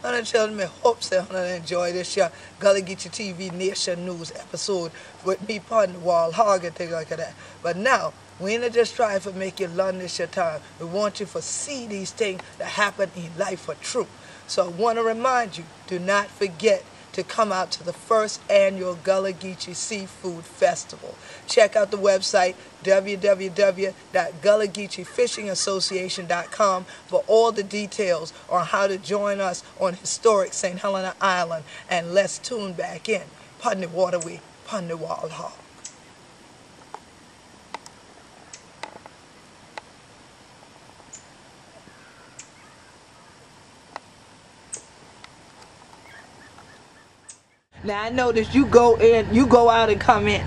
And children, I hope they enjoy this year Gullah Geechee TV Nayshun News episode with me on the wall, Hogg and things like that. But now, we ain't just trying to make you learn this your time. We want you to see these things that happen in life for true. So I want to remind you, do not forget to come out to the first annual Gullah Geechee Seafood Festival. Check out the website www.gullahgeecheefishingassociation.com for all the details on how to join us on historic St. Helena Island. And let's tune back in. Pun the waterway, pun the wall hog. Now I noticed you go out and come in,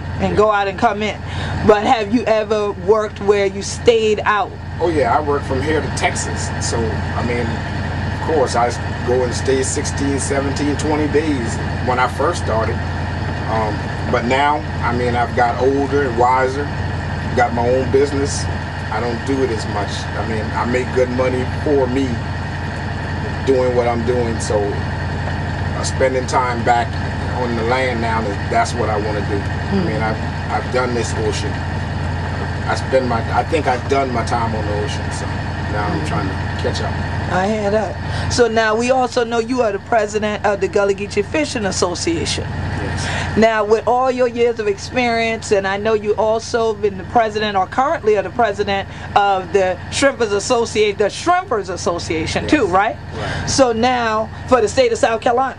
but have you ever worked where you stayed out? Oh yeah, I work from here to Texas, so I mean, of course I go and stay 16, 17, 20 days when I first started, but now, I mean, I've got older and wiser, got my own business. I don't do it as much. I mean, I make good money for me doing what I'm doing, so spending time back on the land now, that's what I want to do. I mean, I've done this ocean. I think I've done my time on the ocean, so now I'm trying to catch up. I hear that. So now we also know you are the president of the Gullah Geechee Fishing Association. Yes. Now with all your years of experience, and I know you also been the president or currently are the president of the Shrimpers Association, too, right? Right. So now for the state of South Carolina.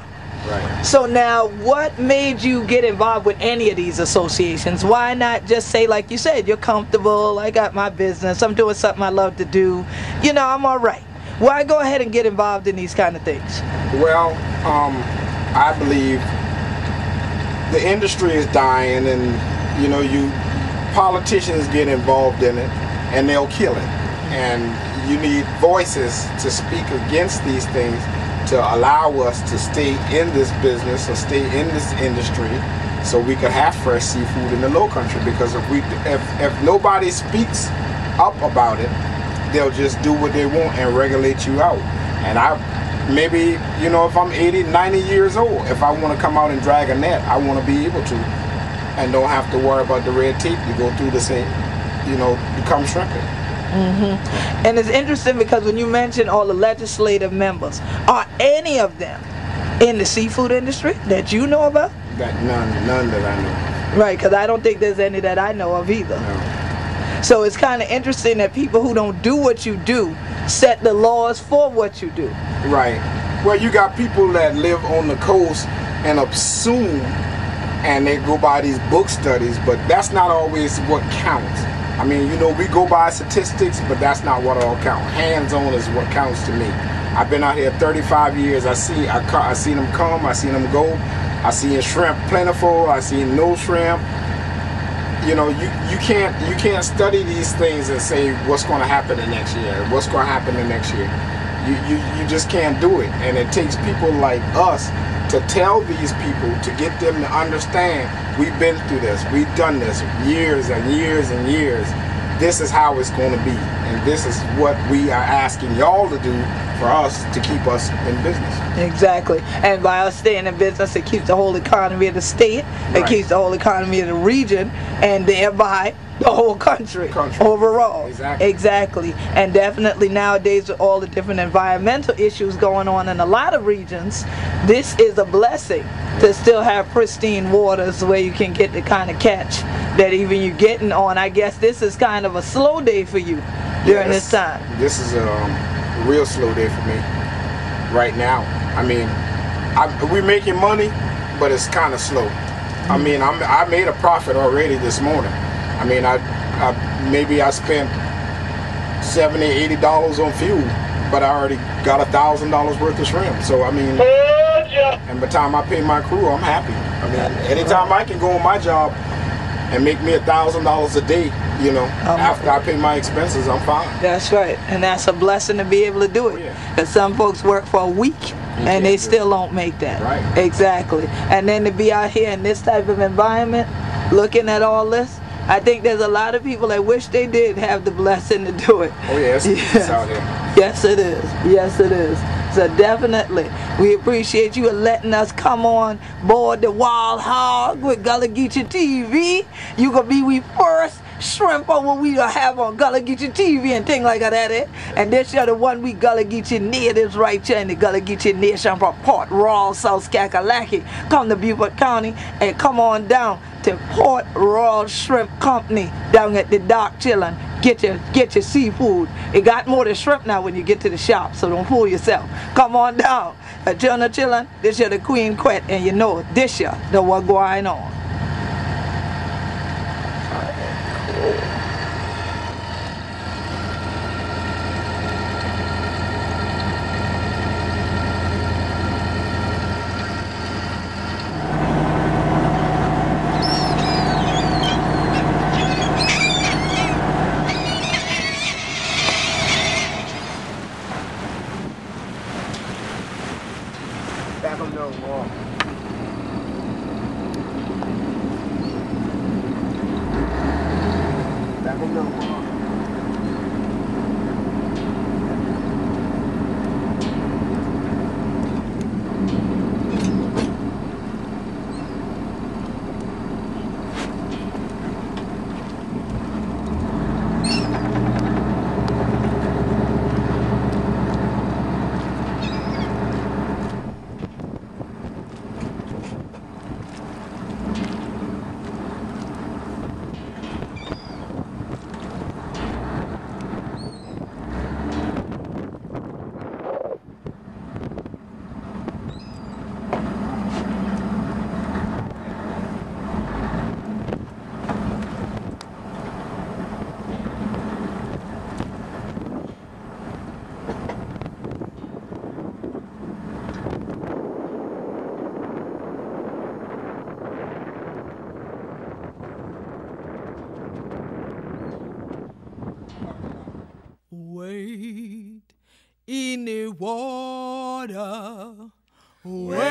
Right. So now, what made you get involved with any of these associations? Why not just say, like you said, you're comfortable, I got my business, I'm doing something I love to do, you know, I'm all right. Why go ahead and get involved in these kind of things? Well, I believe the industry is dying, and you know, politicians get involved in it, and they'll kill it. And you need voices to speak against these things, to allow us to stay in this business or stay in this industry, so we could have fresh seafood in the low country. Because if nobody speaks up about it, they'll just do what they want and regulate you out. And maybe, you know, if I'm 80, 90 years old, if I want to come out and drag a net, I want to be able to, and don't have to worry about the red tape to go through the same, you know, become shrimping. And it's interesting because when you mention all the legislative members, are any of them in the seafood industry that you know about? None that I know. Right, because I don't think there's any that I know of either. No. So it's kind of interesting that people who don't do what you do set the laws for what you do. Right. Well, you got people that live on the coast and assume, and they go by these book studies, but that's not always what counts. I mean, you know, we go by statistics, but that's not what all counts. Hands-on is what counts to me. I've been out here 35 years. I seen them come, I seen them go. I seen shrimp plentiful, I seen no shrimp. You know, you can't study these things and say what's going to happen the next year, what's going to happen the next year. You just can't do it. And it takes people like us to tell these people, to get them to understand, we've been through this, we've done this years and years and years. This is how it's going to be, and this is what we are asking y'all to do for us to keep us in business. Exactly. And by us staying in business, it keeps the whole economy of the state, it keeps the whole economy of the region, and thereby the whole country. Overall. Exactly. And definitely nowadays with all the different environmental issues going on in a lot of regions, this is a blessing to still have pristine waters where you can get the kind of catch that even you're getting on. I guess this is kind of a slow day for you during this time. This is a real slow day for me right now. I mean, we're making money, but it's kind of slow. I mean, I made a profit already this morning. I mean, maybe I spent $70, $80 on fuel, but I already got $1,000 worth of shrimp. So I mean, and by the time I pay my crew, I'm happy. I mean, anytime I can go on my job and make me $1,000 a day, you know, after I pay my expenses, I'm fine. That's right, and that's a blessing to be able to do it. Because some folks work for a week and they still don't make that. Right. Exactly. And then to be out here in this type of environment, looking at all this, I think there's a lot of people that wish they did have the blessing to do it. Oh yes, it's out there. Yes it is. Yes it is. So definitely, we appreciate you letting us come on board the Wild Hog with Gullah Geechee TV. You gonna be we first shrimp on what we have on Gullah Geechee TV and things like that. And this year the one we Gullah Geechee natives right here in the Gullah Geechee Nation from Port Royal, South Kakalaki. Come to Beaufort County and come on down to Port Royal Shrimp Company down at the dock chillin'. Get your seafood. It got more than shrimp now when you get to the shop, so don't fool yourself. Come on down. Chillin', this year the Queen Quet, and you know this year the what going on. Wade in the water, wade